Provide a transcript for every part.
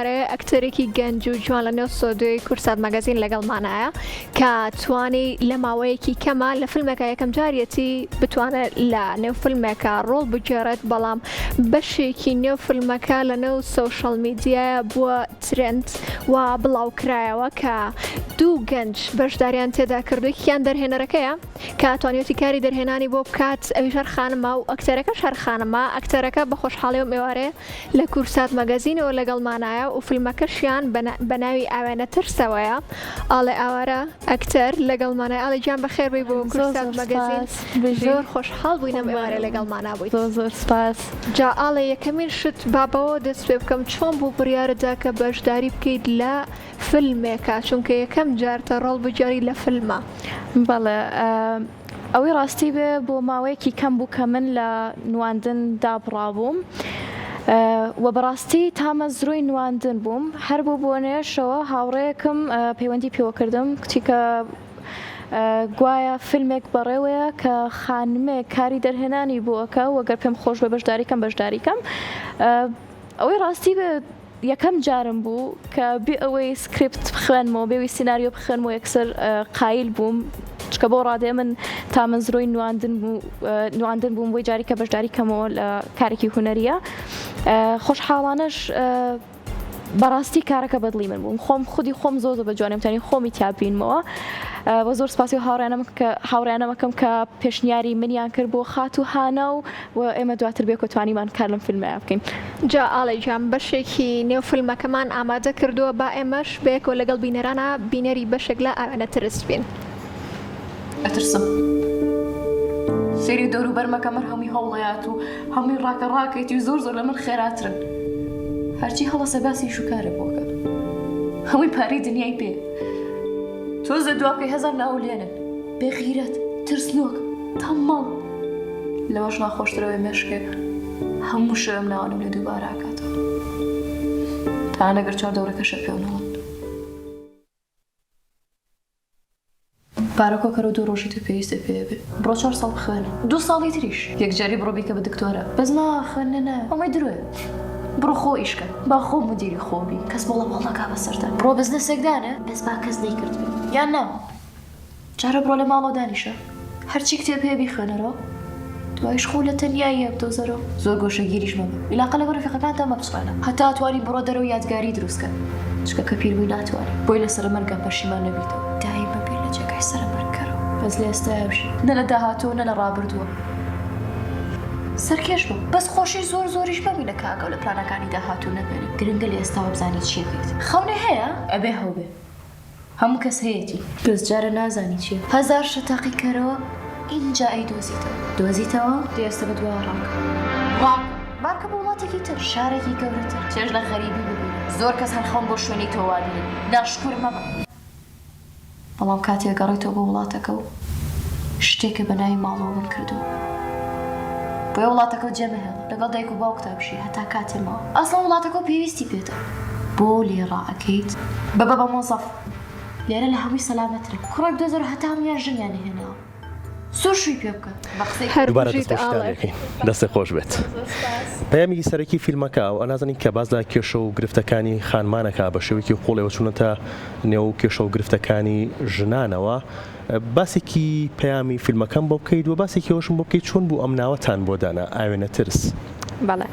ئێوارە ئەکتەرێکی گەنج و جوان لە نێو سۆدوی کورسات مەگەزین لەگەڵمانایە کە توانی لە ماوەیەکی کەمە لە فیلمێکە یەکەم جارەتی بتوانێت لە نێو فیلمێکە ڕۆڵ بگێڕێت بەڵام بەشێکی نێو فیلمەکە لە نێو سۆشەڵ میدیایە بووە ترند و بڵاوکرایەوە کە دوو گەنج بەشداریان تێدا کردوویان دەرهێنەرەکەیە کە توانیوتی کاری دەرهێنانی بۆ بکات ئەوی شەرخانمە و ئەکتەرەکە شەرخانمە ئەکتەرەکە بە خۆشحاڵی و میوارێ لە کورسات مەگەزینەوە لەگەڵمانایە و فیلمەکەشیان بە ناوی ئاوێنە ترسەوەیە ئاڵێ ئاوارە ئەکتەر لەگەڵمانای ئاڵی گیان بەخێر بووی بۆ کورسات مەگەزین زۆر خۆشحاڵ بووینە میوارێ لەگەڵمانە بوویت زۆر سپاس جا ئاڵێ یەکەمین شت بابەوە دەست پێ بکەم چۆن بوو بڕیارەدا کە بەشداری بکەیت لە فیلمێکە چونکە یەکەم جارتە ڕۆڵ بجاری لە فیلمە بەڵێ ئەوەی ڕاستی بێ بۆ ماوەیەکی کەم بوو کە من لە نواندن دابڕابووم و بەڕاستی تامە زرۆی نواندن بووم هەر بۆ بۆنێشەوە هاوڕەیەکم پەیوەندی پێوە کتی کە گوایە فیلمێک بەڕێوەیە کە خانمێک کاری دەرهێنانی بووەکە وەگەر پێم خۆش بە بەشداریکەم ئەوەی ڕاستی بێ یەکەم جارم بوو کە بێ ئەوەی سکریپت بخوێنمەوە بێوی سیناریۆ بخوێنمەوە یەکسەر قایل بووم چکە بۆ ڕادێ من تا من زرۆی نواندن بووم بۆی جاریکە بەشداریکەمەوە لە کارێکی هونەریە خۆشحاڵانەش بەڕاستی کارەکە بەدڵی من بووم خۆم خودی خۆم زۆر بە جوانێمتانی خۆمی تیابینمەوە بە زۆر سپاسی و هاوڕێنەمەکەم کە پێشنیاری منیان کرد بۆ خات و هانە و ئێمە دواتر بێ کۆتوانیمان کار لەم فیلمەیە بکەین جا ئاڵی جام بەشێکی نێو فیلمەکەمان ئامادە کردووە با ئێمەش بێکەوە لەگەڵ بینەرانە بینەری بەشێک لە ئاوێنە ترس بین ئەترسم سێری دەوروبەرمەکە من هەمووی هەوڵەیات و هەمووی ڕاکەڕاکێتی و زۆر لە من خێراترن هەرچی هەڵەسە باسی شوکارە بۆکە هەمووی پارەی دنیای پێ تۆزە دواکەی هەزار ناولێنن بێغیرەت ترسنۆک تەماڵ لەوەش ناخۆشترەوەی مێشکێ هەموو شەوێم ناوانم لێ دووبارە ئاکاتەوە تا نەگەر چوار دەورەکەشە پێونەوە پارەکۆکەرە و دوو ڕۆژی تو پێویستە پێ بێ بڕۆ 4 ساڵ بخوێنە 2 ساڵی تریش یەکجاری بڕۆ بیکە بە دکتۆرە بەس ناخوێنە ئەمەی درۆیە بڕۆ خۆ ئیشکە با خۆ مدیری خۆبی کەس بۆڵە بەڵەکا بەسەردا بڕۆ بزنسێکدانە بەس با کەس نەیکرد بێ یان نا جارە بڕۆ لە ماڵەوە دانیشە هەرچی کتێب هەیە بیخوێنەرەوە دوایش خۆ لە تەنیاییە بدۆزەرەوە زۆر گۆشەگیریش مەبە ئیلاقە لەگەڵ ڕفیقەکانتان مەبسوێنە هەتا توانی بڕۆ دەرەوە یادگاری دروستکە چکە کە پیر بووی ناتوانێت بۆی لەسەر مەرگە پەشیمان نەبیتەوە دایمە بیر لە جێگای سەرمەرگەرەوە بەس لە ئێستایەوش نە لە داهاتوە نە لە ڕابردووە سەرکێش بوو بەس خۆشی زۆریش ببینە کاگە و لە پلانەکانی داهاتوو نەبێنی گرنگە لە ئێستاوە بزانیت چی بێت خەونێ هەیە ئەبێ هەوبێ هەموو کەس هەیەی بەس جارە نازانی چیە هەزار شەتاقی کەرەوە اینجا ئەی دۆزیتەوە دێستە بە دوای ڕاک بارکە بە وڵاتێکی تر شارێکی گەورەتر چێژ لە غەریبی ببینە زۆر کەس هەرخەون بۆ شوێنی تۆوابین ناشکور مەبە بەڵام کاتێک گەڕێتەوە بۆ وڵاتەکە و شتێکە بە ناوی ماڵەوە من کردووە بۆ وڵاتەکە جێمەهێڵ لەگەڵ دایک و باوکتا بشی هەتا کاتێمەوە ئەسڵ وڵاتەکە پێویستی پێێتە بۆ لێ ڕائەکەیت بە مۆزەف لێرە لە هەمووی سەلامەترە کوڕێک دۆزەر هەتا هەمویان ژنیان هێناوە زۆر شووی پێ بکە دەستە خۆش بێت پەیامی سەرەکی فیلمەکە و ئەنازانی کە باز لە کێشە و گرفتەکانی خانمانەکە بە شێوەیەکی قوڵێەوە چوونەتە نێو کێشە و گرفتەکانی ژنانەوە باسێکی پەیامی فیلمەکەم بۆ بکەیت و باسێکی ئەوشم بۆ بکەیت چۆن بوو ئەم ناوەتان بۆ دانا ئاوێنە ترس بەڵێ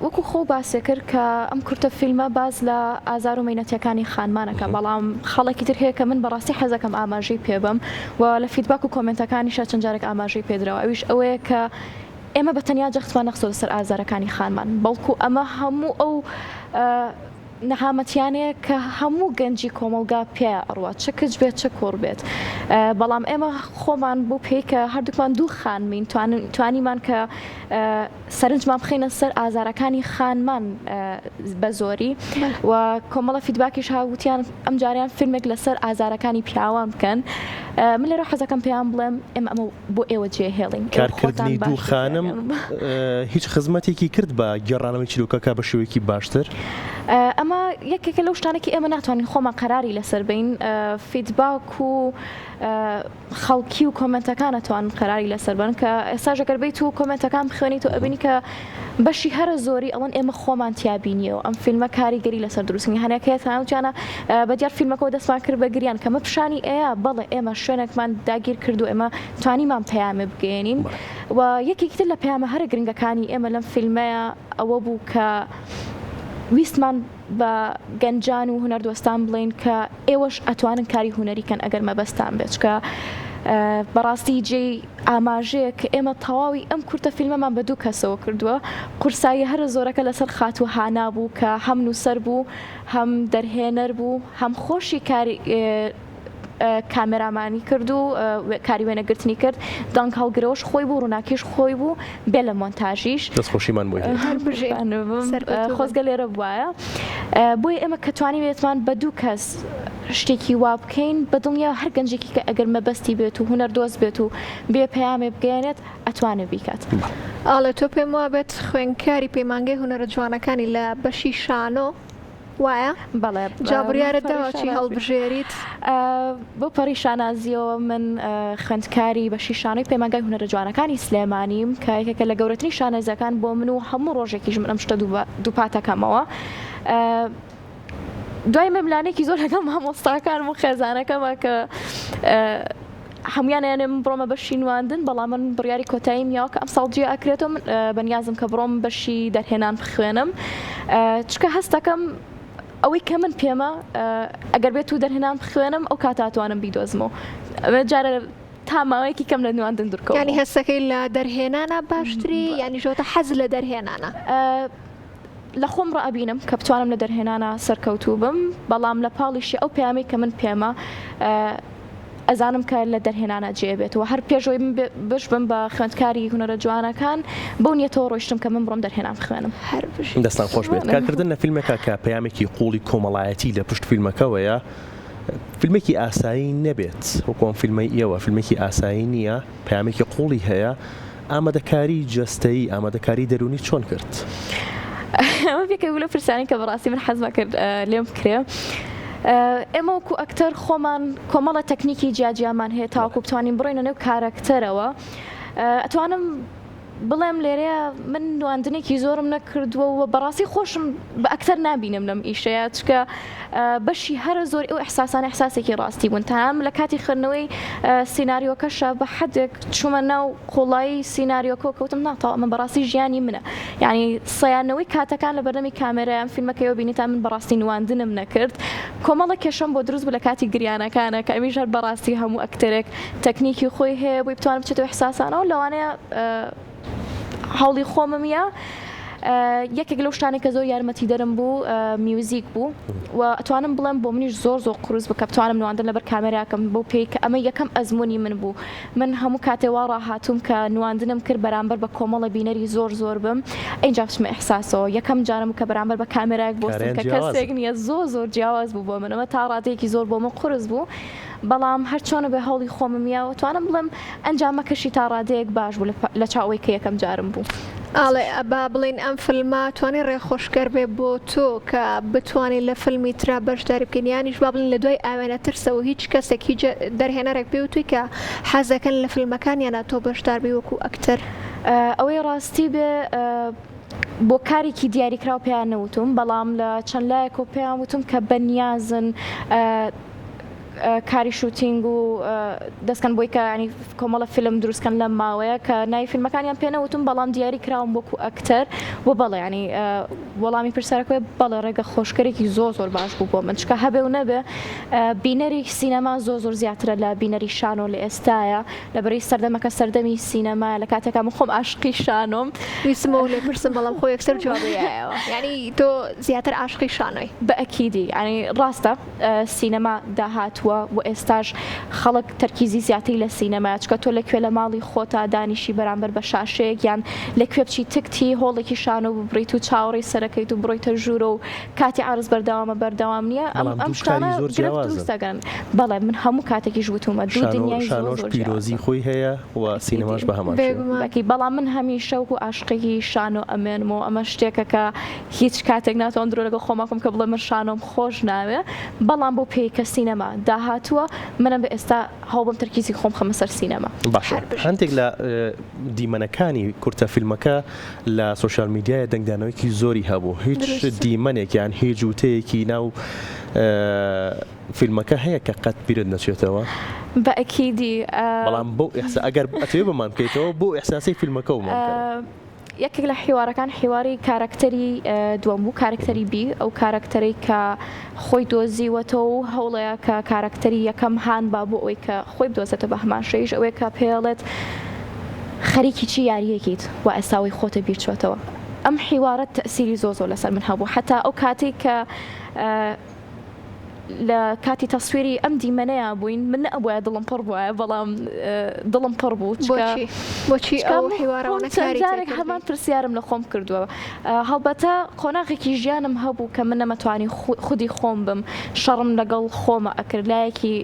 وەکو خۆ باسێ کرد کە ئەم کورتە فیلمە باز لە ئازار و مینەتەکانی خانمانەکە بەڵام خەڵکی تر هەیە کە من بەڕاستی حەزەکەم ئاماژەی پێبم و لە فیدباک و کۆمنتەکانیشە چەند جارێک ئاماژەی پێدراوە ئەویش ئەوەیە کە ئێمە بە تەنیا جەختمان نەخسۆ لەسەر ئازارەکانی خانمان بەڵکو ئەمە هەموو ئەو نەهامەتیانەیە کە هەموو گەنجی کۆمەلگا پێ ئەڕوات چه کچ بێت چه کوڕ بێت بەڵام ئێمە خۆمان بۆ پێی کە هەردووکمان دوو خانمین توانیمان کە سەرنجمان بخینە سەر ئازارەکانی خانمان بە زۆری و کۆمەڵە فیدباکیش هاوتیان ئەم جاریان فیلمێک لەسەر ئازارەکانی پیاوان بکەن من لێرە حەزەکەم پێیان بڵێم ئێمە ئەمە بۆ ئێوە جێهێڵین کارکردنی دوو خانم هیچ خزمەتێکی کرد بە گێڕانەوەی چیرۆکەکە بە شێوەیەکی باشتر ئەمە یەکێکە لەو شتانێکی ئێمە ناتوانین خۆمان قەراری لەسەر بین فیدباک و خەڵکی و کۆمنتەکان ناتوان قەراری لەسەر بن کە ئێستا ئەگەر بیت و کۆمنتەکان بخوێنیت و ئەبینی کە بەشی هەرە زۆری ئەوەن ئێمە خۆمان تیابینیەوە ئەم فیلمە کاریگەری لەسەر دروستنی هەنێکەیە تاوجانە بەدیار فیلمەکەەوە دەستمان کرد بە گریان کەمە پیشانی ئەیە بەڵێ ئێمە شوێنێکمان داگیر کرد و ئێمە توانیمان پەیامێ بگەێنین و یەکێکتر لە پەیامە هەرە گرنگەکانی ئێمە لەم فیلمەیە ئەوە بوو کە ویستمان بە گەنجان و هونەردۆستان بڵین کە ئێوەش ئەتوانن کاری هونەریکەن ئەگەر مەبەستان بێت کە بەڕاستی جێی ئاماژەیە کە ئێمە تەواوی ئەم کورتە فیلمەمان بە دوو کەسەوە کردووە قورسایی هەرە زۆرەکە لەسەر خات و هانا بوو کە هەم نووسەر بوو هەم دەرهێنەر بوو هەم خۆشی کاری کامێرامانی کرد و کاری وێنەگرتنی کرد دانک هەڵگرەوەش خۆی بوو ڕووناکیش خۆی بوو بێ لە مۆنتاژیش دەستخۆشیمان بووی خۆزگە لێرە بواە بۆیە ئێمە کە توانیوێتمان بە دوو کەس شتێکی وا بکەین بە دڵنیا هەر گەنجێکی کە ئەگەر مەبەستی بێت و هونەردۆست بێت و بێ پەیامێ بگەێنێت ئەتوانێت بیکات. ئاڵێ تۆ پێم وابێت خوێندکاری پەیمانگەی هونەرە جوانەکانی لە بەشی شانۆ وایە؟ بەڵێ جابریارە داواچی هەڵبژێریت بۆ پەڕی شانازیەوە من خوێندکاری بەشی شانۆی پەیمانگای هونەرە جوانەکانی سلێمانیم کە یەکێکە لە گەورەترین شانێزەکان بۆ من و هەموو ڕۆژێکیش من ئەم شتە دووپاتەکەمەوە. دوای مەملانێکی زۆر لەگەڵ مامۆستاکانم و خێزانەکەمە کە هەمویانیانێ من بڕۆمە بەشی نواندن بەڵام من بڕیاری کۆتاییم یاوە کە ئەم ساڵجیە ئەکرێتەوە من بەنیازم کە بڕۆم بەشی دەرهێنان بخوێنم چکە هەستەکەم ئەوەی کە من پێمە ئەگەر بێت و دەرهێنان بخوێنم ئەو کاتاتوانم بیدۆزمەوە جارە تاماوەیەکی کەم لە نواندن دوورکەوە. ینی هەستەکەی لە دەرهێنانە باشتری ینی ژۆتە حەز لە دەرهێنانە لە خۆم ڕائبینم کە بتوانم لە دەرهێنانە سەرکەوتوو بم بەڵام لە پاڵیشی ئەو پەیامی کە من پێمە ئەزانم کە لە دەرهێنانە جێبێتەوە هەر پێشەوەی بش بم بە خوێندکاری هونەرە جوانەکان بۆ نیەتەوە ڕۆیشتم کە من بڕۆم دەرهێنان بخوێنم. دەستان خۆش بێت کارکردن لە فیلمێکە کە پەیامێکی قوڵی کۆمەڵایەتی لە پشت فیلمەکەوەیە فیلمێکی ئاسایی نەبێت وەکۆم فیلمەی ئێوە فیلمێکی ئاسایی نییە پەیامێکی قوڵی هەیە ئامادەکاری جەستەیی ئامادەکاری دەرونی چۆن کرد؟ ئەمە پێکە لە پرسانی کە بەڕاستی من حەزمە کرد لێم بکرێ ئێمە وەکو ئەکتەر خۆمان کۆمەڵە تەکنیکی جیاجیامان هەیە تاوەکو بتوانین بڕۆینە نێو کارەکتەرەوە ئەتوانم بڵێم لێرەیە من نواندنێکی زۆرم نەکردووە و بەڕاستی خۆشم بە ئەکتەر نابینم لەم ئیشەیە چکە بەشی هەرە زۆر ئەو ئەحساسانە ئەحساسێکی ڕاستی بوون تام لە کاتی خوێندنەوەی سیناریۆکەشە بە حدێک چوومە ناو قوڵایی سیناریۆکە کەوتم ناتەوە ئەمە بەڕاستی ژیانی منە یعنی سەیانەوەی کاتەکان لە بەردەمی کامێرایان فیلمەکەیەوە بینیتا من بەڕاستی نواندنم نەکرد کۆمەڵە کێشەم بۆ دروست بوو لە کاتی گریانەکانە کە ئەمیش هەر بەڕاستی هەموو ئەکتەرێک تەکنیکی خۆی هەیە بۆی بتوانم بچێتەوە ئەحساسانەوە لەوانەیە هەوڵی خۆمەمیە یەکێک لەو شتانێک کە زۆر یارمەتی دەرم بوو میوزیک بوو و ئەتوانم بڵێم بۆ منیش زۆر قوروز بکە بتوانم نواندن لەبەر کامێراکەم بۆ پێی کە ئەمە یەکەم ئەزمموی من بوو من هەموو کاتێوا ڕاهاتوم کە نواندنم کرد بەرامبەر بە کۆمەڵە بینەری زۆر بم ئەینجا بچمە ئەحساسەوە یەکەم جارم کە بەرامبەر بە کامێراک بۆستم کە کەسێک نییە زۆر جیاواز بوو بۆ من ئەمە تا ڕادەیەکی زۆر بۆ من قورس بوو بەڵام هەر چۆنە بە هەوڵی خۆممیاوە توانم بڵێم ئەنجامەکەشی تا ڕادەیەک باش بوو لە چاوەی کە یەکەم جارم بوو. ئاڵێ با بڵین ئەم فیلمە توانی ڕێخۆشکەر بێ بۆ تۆ کە بتوانین لە فیلمی ترا بەشداری بکەین یانیش با بڵین لە دوای ئاوێنە ترسەوە هیچ کەسێک هیچ دەرهێنەرێک پێ و توی کە حەزەکەن لە فیلمەکان یانە تۆ بەشدار بی وەکو ئەکتەر ئەوەی ڕاستی بێ بۆ کارێکی دیاریکراو پێیان نەوتم بەڵام لە چەند لایەکۆ پێیان وتم کە بەنیازن کاری شوتینگ و دەستکەن بۆی کە ینی کۆمەڵە فیلم دروستکەن لەم ماوەیە کە ناوی فیلمەکانیان پێنەوتم بەڵام دیاری کراوم وەکو ئەکتەر و بەڵێ ینی وەڵامی پرسیارەکەی بەڵێ ڕێگە خۆشکەرێکی زۆر باش بوو بۆ من چکە هەبێ و نەبێ بینەری سینەما زۆر زیاترە لە بینەری شانۆ لە ئێستاە لەبەری سەردەمەکە سەردەمی سینەما لە کاتێکا من خۆم عاشقی شانۆم ویسمەوە لێ پرسم بەڵام خۆی یەکسەر جوابیایەوە ینی تۆ زیاتر عاشقی شانۆی بە ئەکیدی ینی ڕاستە سینەما داهات هاتووە و ئێستاش خەڵک تەرکیزی زیاتری لە سینەما چکە تۆ لەکوێ لە ماڵی خۆتا دانیشی بەرامبەر بە شاشەیەک یان لەکوێ بچی تکتی هۆڵێکی شانۆ ببڕیت و چاوەڕی سەرەکەیت و بڕۆیتە ژوورە و کاتی عارز بەردەوام نییە ئەم شتانە دروستەکەن بەڵێ من هەموو کاتێکی ژوتومە دوو دنیای شانۆش پیرۆزی خۆی هەیە و سینەماش بە هەمان بەڵام من هەمیشە و عاشقێکی شانۆ ئەمێنمەوە ئەمە شتێکە کە هیچ کاتێک ناتوان درۆ لەگەڵ خۆماکەم کە بڵێ من شانۆم خۆش ناوێ بەڵام بۆ پێیکە سینەما داهاتووە منە بە ئێستا هەوڵم تەرکیزی خۆم خەمە سەر سینەما باشە هەندێک لە دیمەنەکانی کورتە فیلمەکە لە سوشال میدیایە دەنگدانەوەیکی زۆری هەبوو هیچ دیمەنێکیان هیچ جوتەیەکی ناو فیلمەکە هەیە کە قەت بیرت نەچێتەوە بە ئەکیدی بەڵام بۆ ئەگەر ئەتوێ بمان بکەیتەوە بۆ ئەحساسی فیلمەکە و یەکێک لە حیوارەکان حیواری کارکتەری دووەم بوو کارکتەری بی ئەو کارکتەری کە خۆی دۆزیوەتەوە و هەوڵەیە کە کارکتەری یەکەم هان با بۆ ئەوی کە خۆی بدۆزێتە بە هەمان شەیش ئەوەیە کە پێڵێت خەریکی چی یاریەکیت و ئێستاوی خۆتە بیرچوەتەوە ئەم حیوارەت تەسیری زۆر لەسەر من هەبوو حتا ئەو کاتێک کە لە کاتی تەسویری ئەم دیمەنەیە بووین من نەبووە دڵم پڕ بووە بەڵام دڵم پڕ بوو بۆچی ئەو حیوارەوەنەکارێک هەمان پرسیارم لە خۆم کردووە هەڵبەتە قۆناغێکی ژیانم هەبوو کە من نەمەتوانی خودی خۆم بم شەڕم لەگەڵ خۆمە ئەکرد لایەکی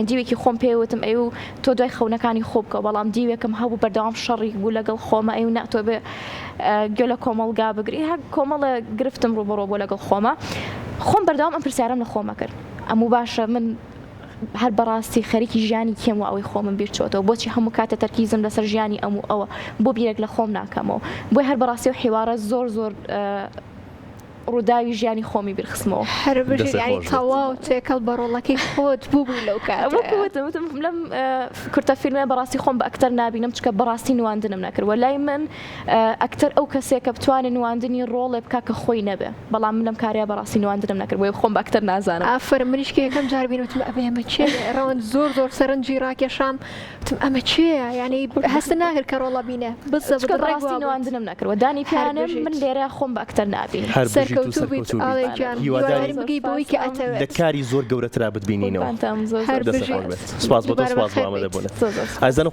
دیوێکی خۆم پێوتم ئەی و تۆ دوای خەونەکانی خۆ بکە بەڵام دیوێکم هەبوو بەردەوام شەڕی بوو لەگەڵ خۆمە ئەی و ناتۆ بێ گوێ لە کۆمەڵگا بگری هەر کۆمەڵە گرفتم ڕوبەڕۆ بۆ لەگەڵ خۆمە خۆم بەردەوام ئەم پرسیارم لە خۆمە کرد ئەموو باشە من هەر بەڕاستی خەریکی ژیانی کێم و ئەوەی خۆمم بیرچۆتەوە بۆچی هەموو کاتە تەرکیزم لەسەر ژیانی ئەموو ئەوە بۆ بیرێک لە خۆم ناکەمەوە بۆی هەر بەڕاستی و حیوارە زۆر ڕووداوی ژیانی خۆمی بیرخستمەوە هەر بژیانی تەواو تێکەڵ بەڕۆڵەکەی خۆت بوو لەو کاتوتم لەم کورتە فیلمە بەڕاستی خۆم بە ئەکتەر نبینم چکە بەڕاستی نواندنم نەکردوە لای من ئەکتەر ئەو کەسێک کە بتوانێت نواندنی ڕۆڵێ بکە کە خۆی نەبێ بەڵام منم کاریا بەڕاستی نواندنم نەکردوە خۆم بە ئەکتەر نازانم ئافر منیش کە یەکەم جار بینوتم ئەبێ ئەمە چێ ڕەوەند زۆر سەرنجی ڕاکێشام وتم ئەمە چێە یعنی هەست ناکرد کە ڕۆڵە بینێ بەڕاستی نواندنم نەکردوە دانی پیانم من لێرە خۆم بە ئەکتەر نبینم لە کاری زۆر گەورەترا بتبینینەوە سپاس بۆ تۆ سپاس بۆ ئامادەبوونت ئازان